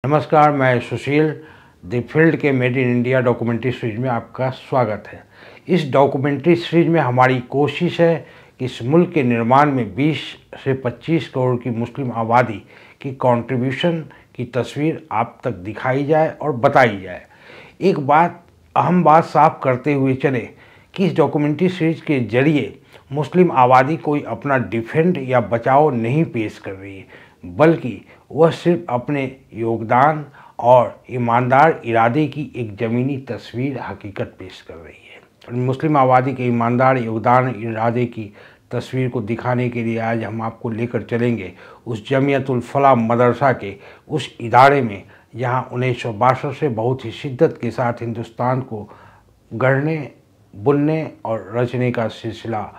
नमस्कार, मैं सुशील the field के made in India documentary series में आपका स्वागत है। इस डॉक्यूमेंट्री सीरीज में हमारी कोशिश है कि इस मुल्क के निर्माण में 20 से 25 करोड़ की मुस्लिम आबादी की कंट्रीब्यूशन की तस्वीर आप तक दिखाई जाए और बताई जाए। एक अहम बात साफ करते हुए चले कि इस डॉक्यूमेंट्री सीरीज के जरिए मुस्लिम आबादी कोई अपना डिफेंड या बचाव नहीं पेश कर रही है, बल्कि वह सिर्फ अपने योगदान और ईमानदार इरादे की एक ज़मीनी तस्वीर हकीकत पेश कर रही है। मुस्लिम आबादी के ईमानदार योगदान इरादे की तस्वीर को दिखाने के लिए आज हम आपको लेकर चलेंगे उस जमीयतुल फलाह मदरसा के उस इदारे में जहां 1962 से बहुत ही शिद्दत के साथ हिंदुस्तान को गढ़ने, बुनने और रचने का सिलसिला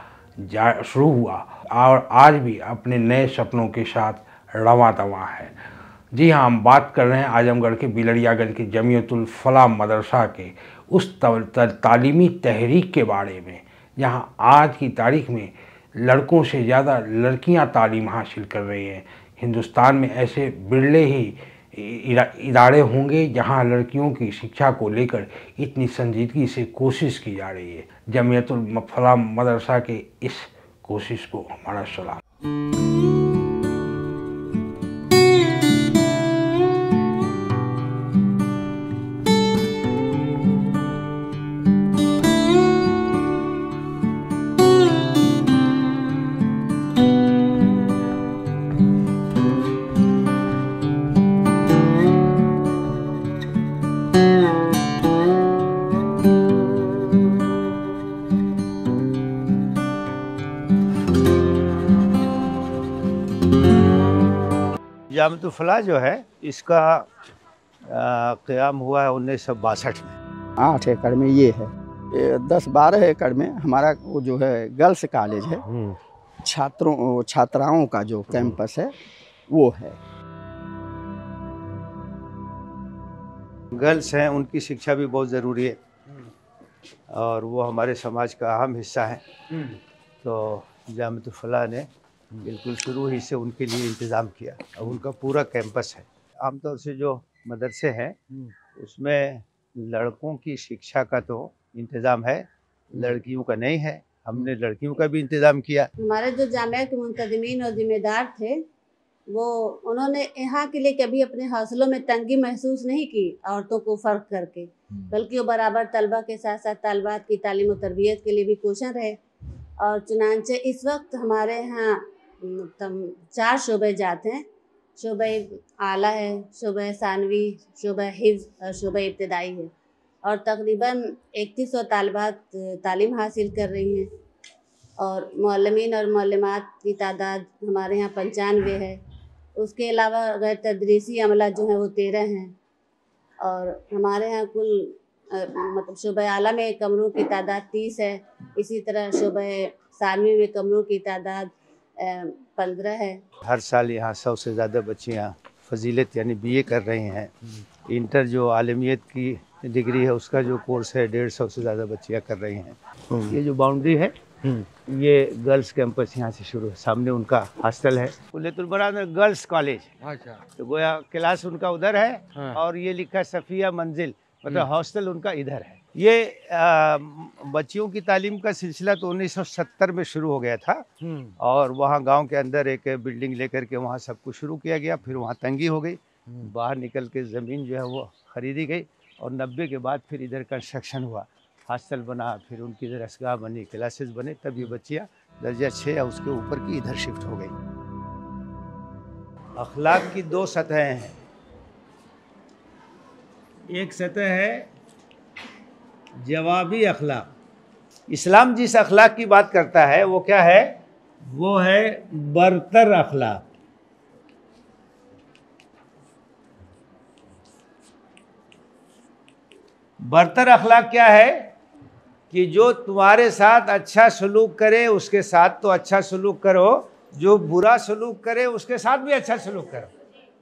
शुरू हुआ और आज भी अपने नए सपनों के साथ रवां दवा है। जी हाँ, हम बात कर रहे हैं आजमगढ़ के बिलरियागंज के जमीयतुल फलाह मदरसा के उस तालीमी तहरीक के बारे में जहाँ आज की तारीख में लड़कों से ज़्यादा लड़कियाँ तालीम हासिल कर रही हैं। हिंदुस्तान में ऐसे बिरले ही इदारे होंगे जहाँ लड़कियों की शिक्षा को लेकर इतनी संजीदगी से कोशिश की जा रही है। जमीयतुल फलाह मदरसा के इस कोशिश को हमारा सलाम। जमीयतुल फलाह जो है इसका क़याम हुआ है 1962 में। 8 एकड़ में ये है, 10-12 एकड़ में हमारा वो जो है गर्ल्स कॉलेज है, छात्राओं का जो कैंपस है वो है। गर्ल्स हैं, उनकी शिक्षा भी बहुत ज़रूरी है और वो हमारे समाज का अहम हिस्सा है। तो जमीयतुल फलाह ने बिल्कुल शुरू ही से उनके लिए इंतज़ाम किया और उनका पूरा कैंपस है। आमतौर से जो मदरसे हैं उसमें लड़कों की शिक्षा का तो इंतज़ाम है, लड़कियों का नहीं है। हमने लड़कियों का भी इंतज़ाम किया। हमारे जो जामिया के मुंतज़िमीन और जिम्मेदार थे उन्होंने यहाँ के लिए कभी अपने हौसलों में तंगी महसूस नहीं की औरतों को फ़र्क करके, बल्कि वो बराबर तलबा के साथ साथ तालिबात की तालीम और तरबियत के लिए भी कोशिश रहे। और चुनांचे इस वक्त हमारे यहाँ 4 शोबे जात हैं। शोबा आला है, शोबा सानवी, शोबा हिफ्ज़ और शोबा इब्तिदाई है। और तकरीबन 3100 तालिबात तालीम हासिल कर रही हैं और मौलमीन और मौलमात की तादाद हमारे यहाँ 95 है। उसके अलावा गैर तदरीसी अमला जो हैं वो 13 हैं। और हमारे यहाँ कुल मतलब शोबा आला में कमरों की तादाद 30 है। इसी तरह शोबा सानवी में कमरों की तादाद 15 है। हर साल यहाँ 100 से ज़्यादा बच्चियाँ फजीलत यानी BA कर रही हैं। इंटर जो आलमियत की डिग्री है उसका जो कोर्स है 150 से ज़्यादा बच्चियाँ कर रही हैं। ये जो बाउंड्री है ये गर्ल्स कैंपस यहाँ से शुरू है। सामने उनका हॉस्टल है, कुल्लियतुल बनात में गर्ल्स कॉलेज। अच्छा, तो गोया क्लास उनका उधर है। हाँ। और ये लिखा सफ़िया मंजिल, मतलब हॉस्टल उनका इधर है। ये बच्चियों की तालीम का सिलसिला तो 1970 में शुरू हो गया था और वहाँ गांव के अंदर एक बिल्डिंग लेकर के वहाँ सब कुछ शुरू किया गया। फिर वहाँ तंगी हो गई, बाहर निकल के ज़मीन जो है वो ख़रीदी गई और 90 के बाद फिर इधर कंस्ट्रक्शन हुआ, हॉस्टल बना, फिर उनकी दरसगाह बनी, क्लासेस बने, तब ये बच्चियाँ दर्जा 6 या उसके ऊपर की इधर शिफ्ट हो गई। अखलाक की 2 सतहें हैं। एक सतह है जवाबी अखलाक। इस्लाम जिस अखलाक की बात करता है वो क्या है? वो है बरतर अखलाक। बरतर अखलाक क्या है कि जो तुम्हारे साथ अच्छा सलूक करे उसके साथ तो अच्छा सलूक करो, जो बुरा सलूक करे उसके साथ भी अच्छा सलूक करो।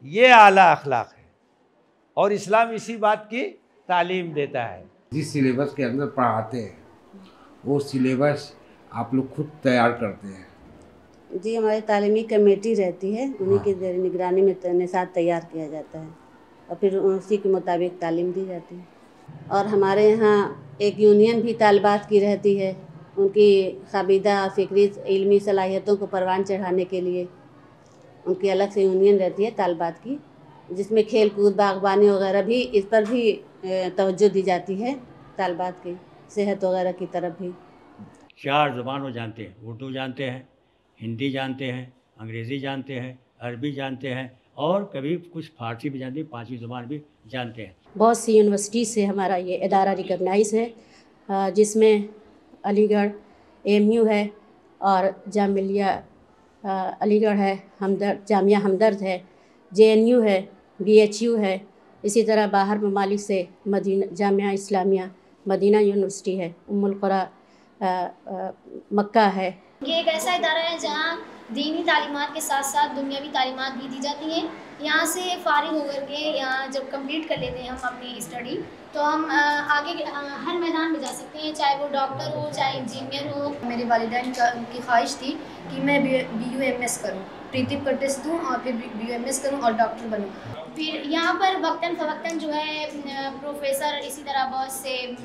ये आला अखलाक है और इस्लाम इसी बात की तालीम देता है। जिस सिलेबस के अंदर पढ़ाते हैं वो सिलेबस आप लोग खुद तैयार करते हैं? जी, हमारी तालीमी कमेटी रहती है, उन्हीं की निगरानी में निसाब तैयार किया जाता है। और फिर उसी के मुताबिक तालीम दी जाती है। और हमारे यहाँ एक यूनियन भी तालिबात की रहती है, उनकी काबिदा फ़िक्री इल्मी सलाहियतों को परवान चढ़ाने के लिए उनकी अलग से यूनियन रहती है तालिबात की, जिसमें खेल कूद बागबानी वगैरह भी, इस पर भी तवज्जो दी जाती है तालिबात की, सेहत वगैरह की तरफ भी। 4 ज़ुबान वो जानते हैं, उर्दू जानते हैं, हिंदी जानते हैं, अंग्रेज़ी जानते हैं, अरबी जानते हैं और कभी कुछ फ़ारसी भी जानते हैं, 5वीं ज़ुबान भी जानते हैं। बहुत सी यूनिवर्सिटी से हमारा ये इदारा रिकॉग्नाइज़ है, जिसमें अलीगढ़ AMU है और जामिया अलीगढ़ है, जामिया हमदर्द है, JNU है, BHU है। इसी तरह बाहर ममालिक से जामिया इस्लामिया मदीना यूनिवर्सिटी है, उम्मुल क़ुरा मक्का है। ये एक ऐसा इदारा है जहाँ दीनी तालीमात के साथ साथ दुनियावी तालीमात भी दी जाती हैं। यहाँ से फ़ारिग होकर के यहाँ जब कंप्लीट कर लेते हैं हम अपनी स्टडी, तो हम आगे हर मैदान में जा सकते हैं, चाहे वो डॉक्टर हो, चाहे इंजीनियर हो। मेरे वालिदैन की ख्वाहिश थी कि मैं BUMS करूँ, प्रीतिप का टेस्ट दूँ और फिर BUMS करूँ और डॉक्टर बनूँ। फिर यहाँ पर वक्तन फ़वक्तन जो है प्रोफेसर, इसी तरह बहुत से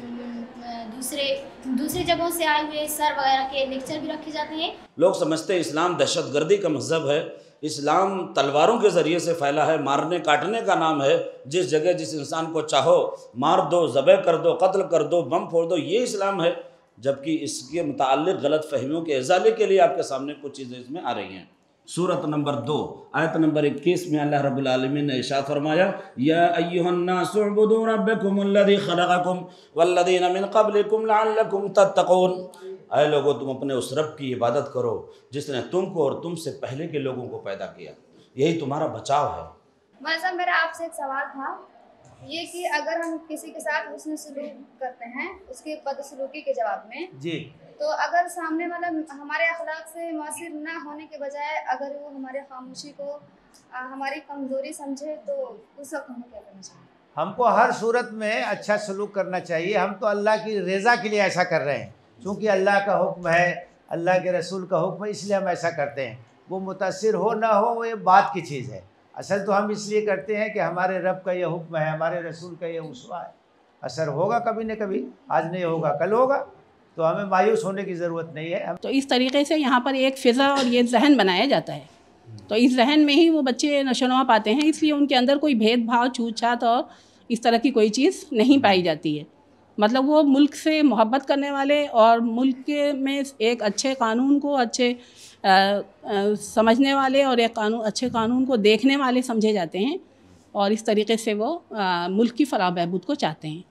दूसरी जगहों से आए हुए सर वगैरह के लेक्चर भी रखे जाते हैं। लोग समझते हैं इस्लाम दहशतगर्दी का मज़हब है, इस्लाम तलवारों के ज़रिए से फैला है, मारने काटने का नाम है, जिस जगह जिस इंसान को चाहो मार दो, ज़बह कर दो, कत्ल कर दो, बम फोड़ दो, ये इस्लाम है। जबकि इसके मुताल्लिक़ गलत फहमियों के इज़ाले के लिए आपके सामने कुछ चीज़ें इसमें आ रही हैं। सूरत नंबर 2 आयत नंबर 21 में अल्लाह रब्बुल आलमीन ने इरशाद फरमाया, या अय्युहन्नासु उअ्बुदू रब्बकुमुल्लज़ी खलक़कुम वल्लज़ीना मिन क़ब्लिकुम लअल्लकुम तत्तक़ून। ऐ लोगों, तुम अपने उस रब की इबादत करो जिसने तुमको और तुमसे पहले के लोगों को पैदा किया, यही तुम्हारा बचाव है। मतलब मेरा आपसे एक सवाल था ये कि अगर हम किसी के साथ हुस्न सलूक करते हैं उसके बदसलूकी के जवाब में जी, तो अगर सामने वाला हमारे अखलाक से मुतासिर ना होने के बजाय अगर वो हमारे खामोशी को हमारी कमज़ोरी समझे तो उस वक्त हमें क्या करना चाहिए? हमको हर सूरत में अच्छा सलूक करना चाहिए। हम तो अल्लाह की रज़ा के लिए ऐसा कर रहे हैं, क्योंकि अल्लाह का हुक्म है, अल्लाह के रसूल का हुक्म है, इसलिए हम ऐसा करते हैं। वो मुतासिर हो ना हो वो ये बात की चीज़ है। असल तो हम इसलिए करते हैं कि हमारे रब का ये हुक्म है, हमारे रसूल का ये उसवा है। असर होगा कभी न कभी, आज नहीं होगा कल होगा, तो हमें मायूस होने की ज़रूरत नहीं है। तो इस तरीके से यहाँ पर एक फ़िज़ा और ये जहन बनाया जाता है, तो इस जहन में ही वो बच्चे नशोनुमा पाते हैं, इसलिए उनके अंदर कोई भेदभाव, छूत-छात और इस तरह की कोई चीज़ नहीं पाई जाती है। मतलब वो मुल्क से मोहब्बत करने वाले और मुल्क में एक अच्छे कानून को समझने वाले और एक अच्छे कानून को देखने वाले समझे जाते हैं, और इस तरीके से वो मुल्क की फलाह बहबूद को चाहते हैं।